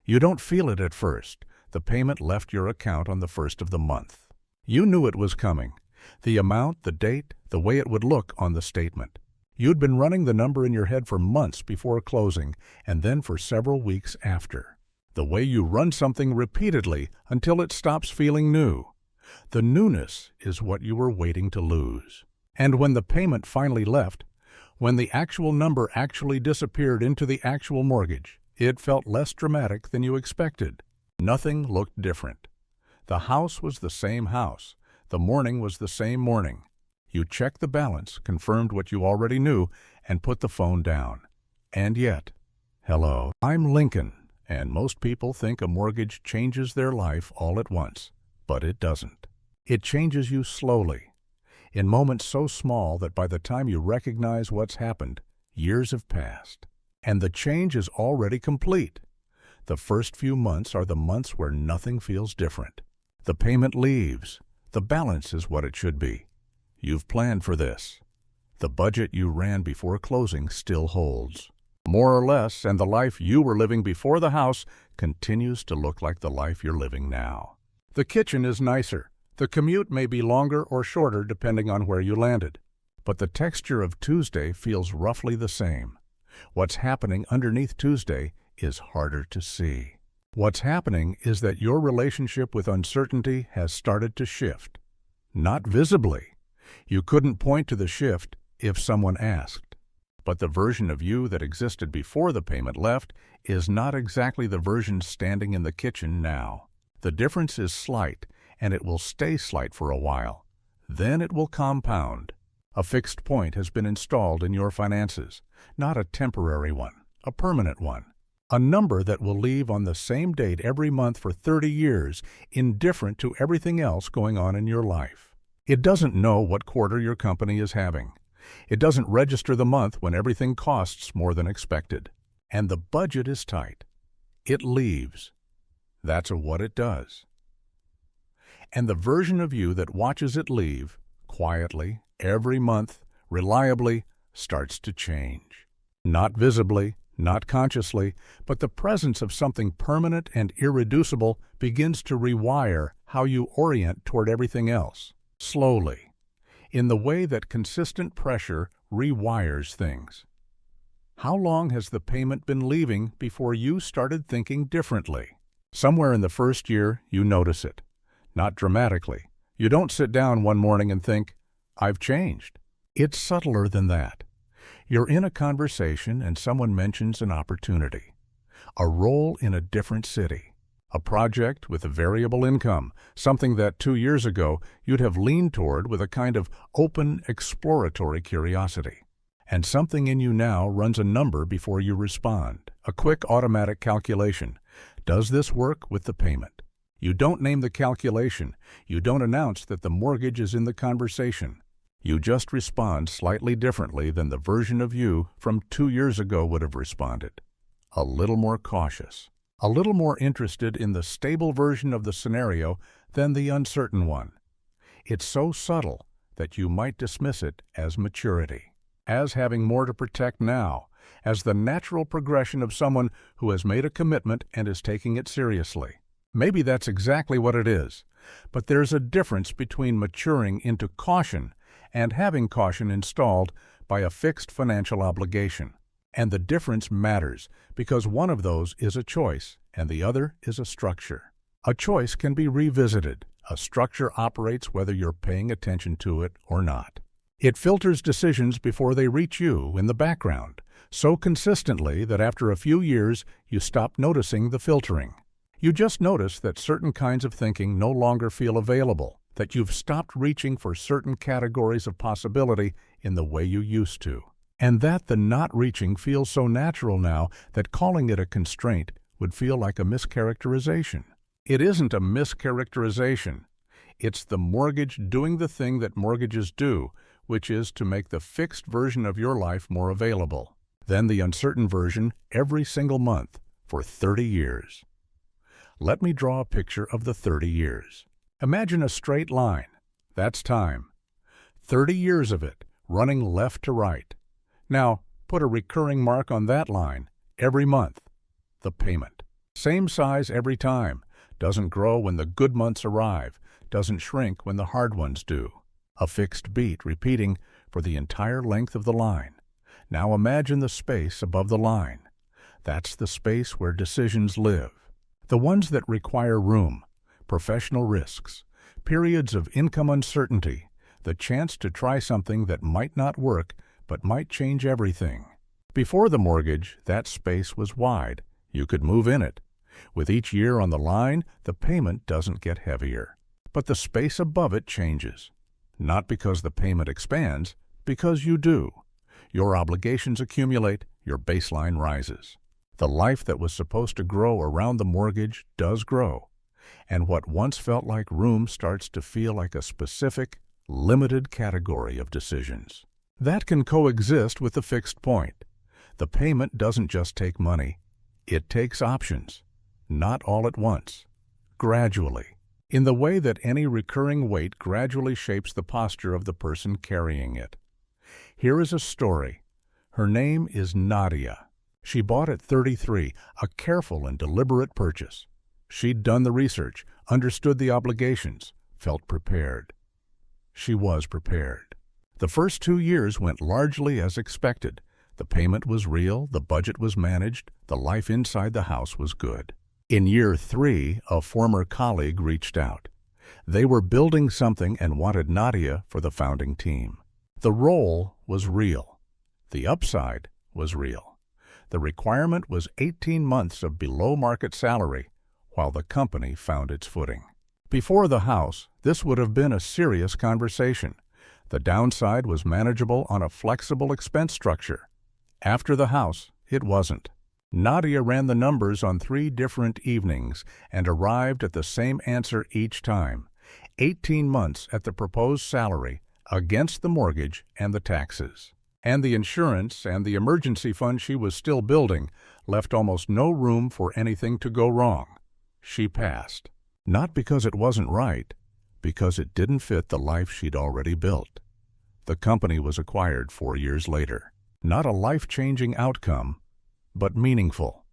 You don't feel it at first. The payment left your account on the first of the month. You knew it was coming. The amount, the date, the way it would look on the statement. You'd been running the number in your head for months before closing, and then for several weeks after. The way you run something repeatedly until it stops feeling new. The newness is what you were waiting to lose. And when the payment finally left, when the actual number actually disappeared into the actual mortgage, it felt less dramatic than you expected. Nothing looked different. The house was the same house. The morning was the same morning. You checked the balance, confirmed what you already knew, and put the phone down. And yet, hello, I'm Lincoln, and most people think a mortgage changes their life all at once, but it doesn't. It changes you slowly, in moments so small that by the time you recognize what's happened, years have passed, and the change is already complete. The first few months are the months where nothing feels different. The payment leaves. The balance is what it should be. You've planned for this. The budget you ran before closing still holds. More or less, and the life you were living before the house continues to look like the life you're living now. The kitchen is nicer. The commute may be longer or shorter depending on where you landed. But the texture of Tuesday feels roughly the same. What's happening underneath Tuesday is harder to see. What's happening is that your relationship with uncertainty has started to shift. Not visibly. You couldn't point to the shift if someone asked. But the version of you that existed before the payment left is not exactly the version standing in the kitchen now. The difference is slight, and it will stay slight for a while. Then it will compound. A fixed point has been installed in your finances, not a temporary one, a permanent one. A number that will leave on the same date every month for 30 years, indifferent to everything else going on in your life. It doesn't know what quarter your company is having. It doesn't register the month when everything costs more than expected. And the budget is tight. It leaves. That's what it does. And the version of you that watches it leave, quietly, every month, reliably, starts to change. Not visibly, not consciously, but the presence of something permanent and irreducible begins to rewire how you orient toward everything else, slowly, in the way that consistent pressure rewires things. How long has the payment been leaving before you started thinking differently? Somewhere in the first year, you notice it. Not dramatically. You don't sit down one morning and think, I've changed. It's subtler than that. You're in a conversation and someone mentions an opportunity, a role in a different city, a project with a variable income, something that 2 years ago you'd have leaned toward with a kind of open, exploratory curiosity. And something in you now runs a number before you respond, a quick automatic calculation. Does this work with the payment? You don't name the calculation. You don't announce that the mortgage is in the conversation. You just respond slightly differently than the version of you from 2 years ago would have responded. A little more cautious, a little more interested in the stable version of the scenario than the uncertain one. It's so subtle that you might dismiss it as maturity, as having more to protect now, as the natural progression of someone who has made a commitment and is taking it seriously. Maybe that's exactly what it is, but there's a difference between maturing into caution and having caution installed by a fixed financial obligation. And the difference matters because one of those is a choice and the other is a structure. A choice can be revisited. A structure operates whether you're paying attention to it or not. It filters decisions before they reach you in the background, so consistently that after a few years you stop noticing the filtering. You just notice that certain kinds of thinking no longer feel available, that you've stopped reaching for certain categories of possibility in the way you used to, and that the not reaching feels so natural now that calling it a constraint would feel like a mischaracterization. It isn't a mischaracterization. It's the mortgage doing the thing that mortgages do, which is to make the fixed version of your life more available, then the uncertain version every single month for 30 years. Let me draw a picture of the 30 years. Imagine a straight line. That's time. 30 years of it, running left to right. Now, put a recurring mark on that line every month. The payment. Same size every time, doesn't grow when the good months arrive, doesn't shrink when the hard ones do. A fixed beat repeating for the entire length of the line. Now imagine the space above the line. That's the space where decisions live. The ones that require room, professional risks, periods of income uncertainty, the chance to try something that might not work but might change everything. Before the mortgage, that space was wide. You could move in it. With each year on the line, the payment doesn't get heavier. But the space above it changes. Not because the payment expands, because you do. Your obligations accumulate, your baseline rises. The life that was supposed to grow around the mortgage does grow. And what once felt like room starts to feel like a specific, limited category of decisions. That can coexist with the fixed point. The payment doesn't just take money. It takes options. Not all at once. Gradually. In the way that any recurring weight gradually shapes the posture of the person carrying it. Here is a story. Her name is Nadia. She bought at 33, a careful and deliberate purchase. She'd done the research, understood the obligations, felt prepared. She was prepared. The first 2 years went largely as expected. The payment was real, the budget was managed, the life inside the house was good. In year 3, a former colleague reached out. They were building something and wanted Nadia for the founding team. The role was real. The upside was real. The requirement was 18 months of below-market salary while the company found its footing. Before the house, this would have been a serious conversation. The downside was manageable on a flexible expense structure. After the house, it wasn't. Nadia ran the numbers on 3 different evenings and arrived at the same answer each time. 18 months at the proposed salary against the mortgage and the taxes. And the insurance and the emergency fund she was still building left almost no room for anything to go wrong. She passed. Not because it wasn't right, because it didn't fit the life she'd already built. The company was acquired 4 years later. Not a life-changing outcome, but meaningful.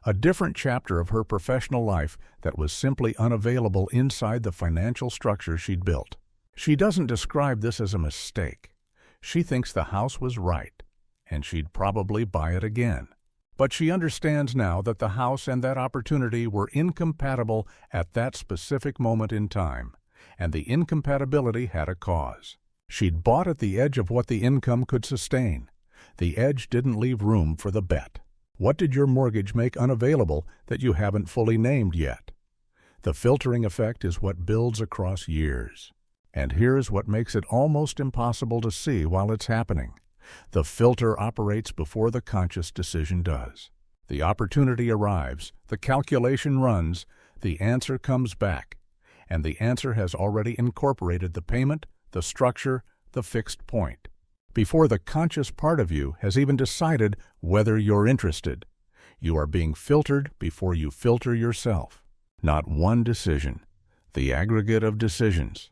A different chapter of her professional life that was simply unavailable inside the financial structure she'd built. She doesn't describe this as a mistake. She thinks the house was right, and she'd probably buy it again. But she understands now that the house and that opportunity were incompatible at that specific moment in time, and the incompatibility had a cause. She'd bought at the edge of what the income could sustain. The edge didn't leave room for the bet. What did your mortgage make unavailable that you haven't fully named yet? The filtering effect is what builds across years. And here's what makes it almost impossible to see while it's happening. The filter operates before the conscious decision does. The opportunity arrives, the calculation runs, the answer comes back, and the answer has already incorporated the payment, the structure, the fixed point, before the conscious part of you has even decided whether you're interested. You are being filtered before you filter yourself. Not one decision, the aggregate of decisions,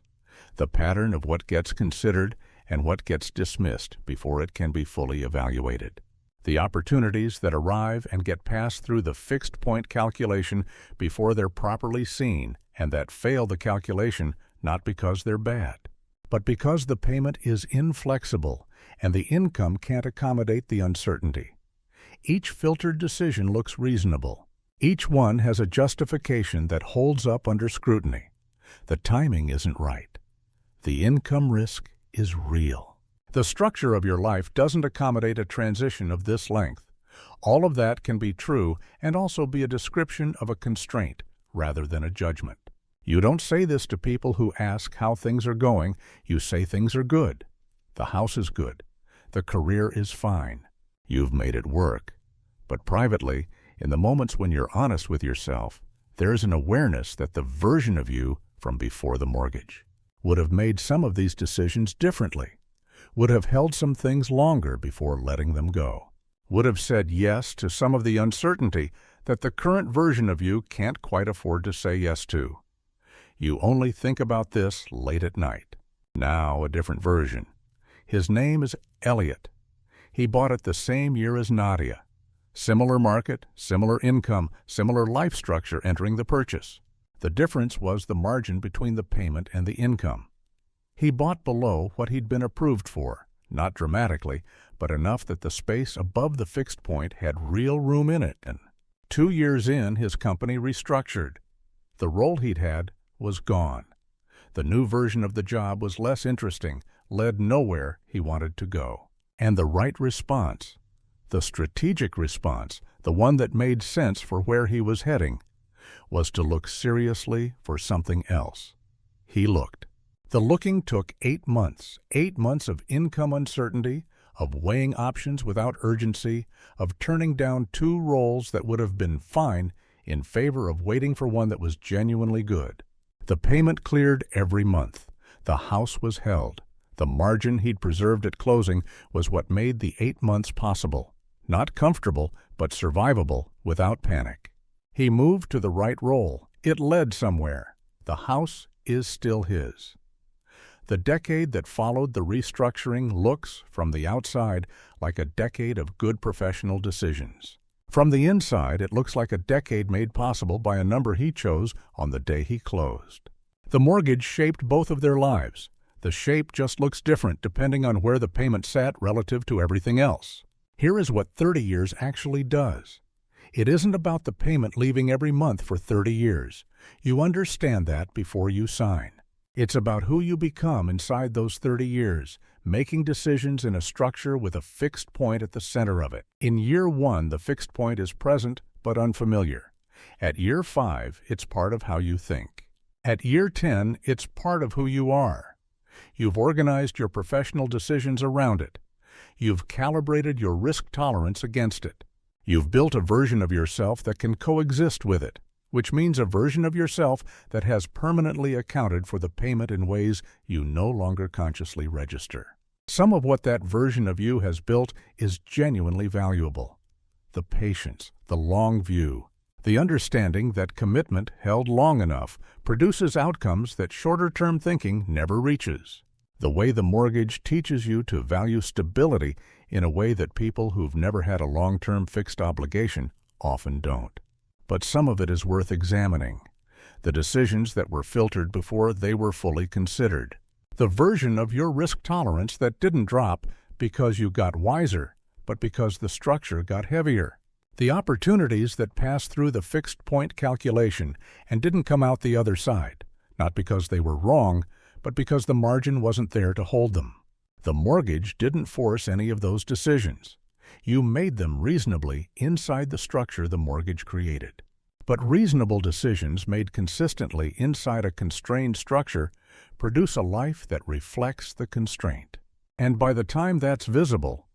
the pattern of what gets considered and what gets dismissed before it can be fully evaluated. The opportunities that arrive and get passed through the fixed point calculation before they're properly seen, and that fail the calculation not because they're bad, but because the payment is inflexible and the income can't accommodate the uncertainty. Each filtered decision looks reasonable. Each one has a justification that holds up under scrutiny. The timing isn't right. The income risk is real. The structure of your life doesn't accommodate a transition of this length. All of that can be true and also be a description of a constraint rather than a judgment. You don't say this to people who ask how things are going. You say things are good. The house is good. The career is fine. You've made it work. But privately, in the moments when you're honest with yourself, there's an awareness that the version of you from before the mortgage would have made some of these decisions differently, would have held some things longer before letting them go, would have said yes to some of the uncertainty that the current version of you can't quite afford to say yes to. You only think about this late at night. Now a different version. His name is Elliot. He bought it the same year as Nadia. Similar market, similar income, similar life structure entering the purchase. The difference was the margin between the payment and the income. He bought below what he'd been approved for, not dramatically, but enough that the space above the fixed point had real room in it. And 2 years in, his company restructured. The role he'd had was gone. The new version of the job was less interesting, led nowhere he wanted to go. And the right response, the strategic response, the one that made sense for where he was heading, was to look seriously for something else. He looked. The looking took 8 months, 8 months of income uncertainty, of weighing options without urgency, of turning down 2 roles that would have been fine in favor of waiting for one that was genuinely good. The payment cleared every month. The house was held. The margin he'd preserved at closing was what made the 8 months possible. Not comfortable, but survivable without panic. He moved to the right role. It led somewhere. The house is still his. The decade that followed the restructuring looks, from the outside, like a decade of good professional decisions. From the inside, it looks like a decade made possible by a number he chose on the day he closed. The mortgage shaped both of their lives. The shape just looks different depending on where the payment sat relative to everything else. Here is what 30 years actually does. It isn't about the payment leaving every month for 30 years. You understand that before you sign. It's about who you become inside those 30 years, making decisions in a structure with a fixed point at the center of it. In year 1, the fixed point is present but unfamiliar. At year 5, it's part of how you think. At year 10, it's part of who you are. You've organized your professional decisions around it. You've calibrated your risk tolerance against it. You've built a version of yourself that can coexist with it, which means a version of yourself that has permanently accounted for the payment in ways you no longer consciously register. Some of what that version of you has built is genuinely valuable. The patience, the long view, the understanding that commitment held long enough produces outcomes that shorter-term thinking never reaches. The way the mortgage teaches you to value stability in a way that people who've never had a long-term fixed obligation often don't. But some of it is worth examining. The decisions that were filtered before they were fully considered. The version of your risk tolerance that didn't drop because you got wiser, but because the structure got heavier. The opportunities that passed through the fixed point calculation and didn't come out the other side, not because they were wrong, but because the margin wasn't there to hold them. The mortgage didn't force any of those decisions. You made them reasonably inside the structure the mortgage created. But reasonable decisions made consistently inside a constrained structure produce a life that reflects the constraint. And by the time that's visible,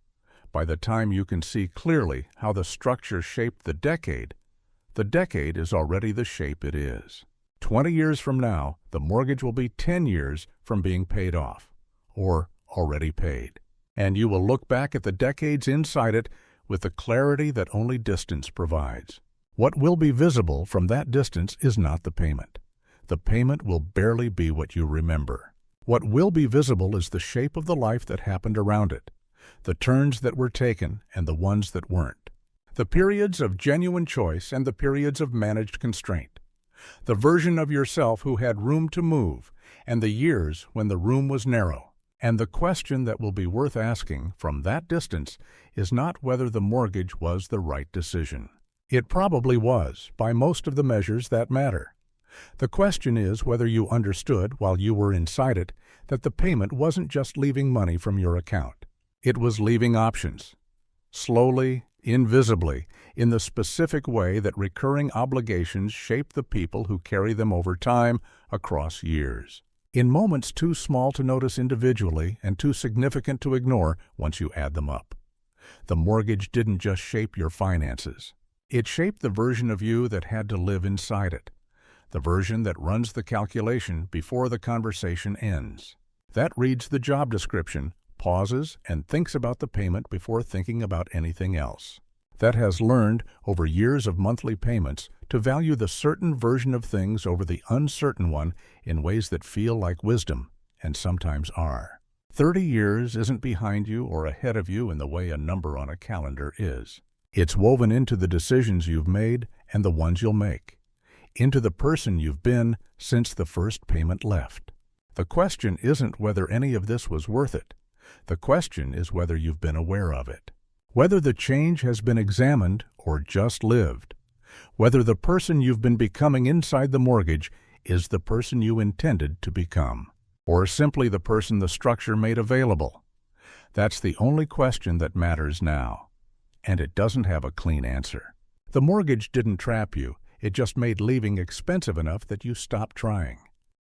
by the time you can see clearly how the structure shaped the decade is already the shape it is. 20 years from now, the mortgage will be 10 years from being paid off, or already paid. And you will look back at the decades inside it with the clarity that only distance provides. What will be visible from that distance is not the payment. The payment will barely be what you remember. What will be visible is the shape of the life that happened around it, the turns that were taken and the ones that weren't, the periods of genuine choice and the periods of managed constraint, the version of yourself who had room to move and the years when the room was narrow. And the question that will be worth asking from that distance is not whether the mortgage was the right decision. It probably was, by most of the measures that matter. The question is whether you understood while you were inside it that the payment wasn't just leaving money from your account. It was leaving options. Slowly, invisibly, in the specific way that recurring obligations shape the people who carry them over time across years. In moments too small to notice individually and too significant to ignore once you add them up. The mortgage didn't just shape your finances. It shaped the version of you that had to live inside it, the version that runs the calculation before the conversation ends. That reads the job description, pauses, and thinks about the payment before thinking about anything else. That has learned, over years of monthly payments, to value the certain version of things over the uncertain one in ways that feel like wisdom, and sometimes are. 30 years isn't behind you or ahead of you in the way a number on a calendar is. It's woven into the decisions you've made and the ones you'll make, into the person you've been since the first payment left. The question isn't whether any of this was worth it. The question is whether you've been aware of it. Whether the change has been examined or just lived. Whether the person you've been becoming inside the mortgage is the person you intended to become, or simply the person the structure made available. That's the only question that matters now, and it doesn't have a clean answer. The mortgage didn't trap you, it just made leaving expensive enough that you stopped trying.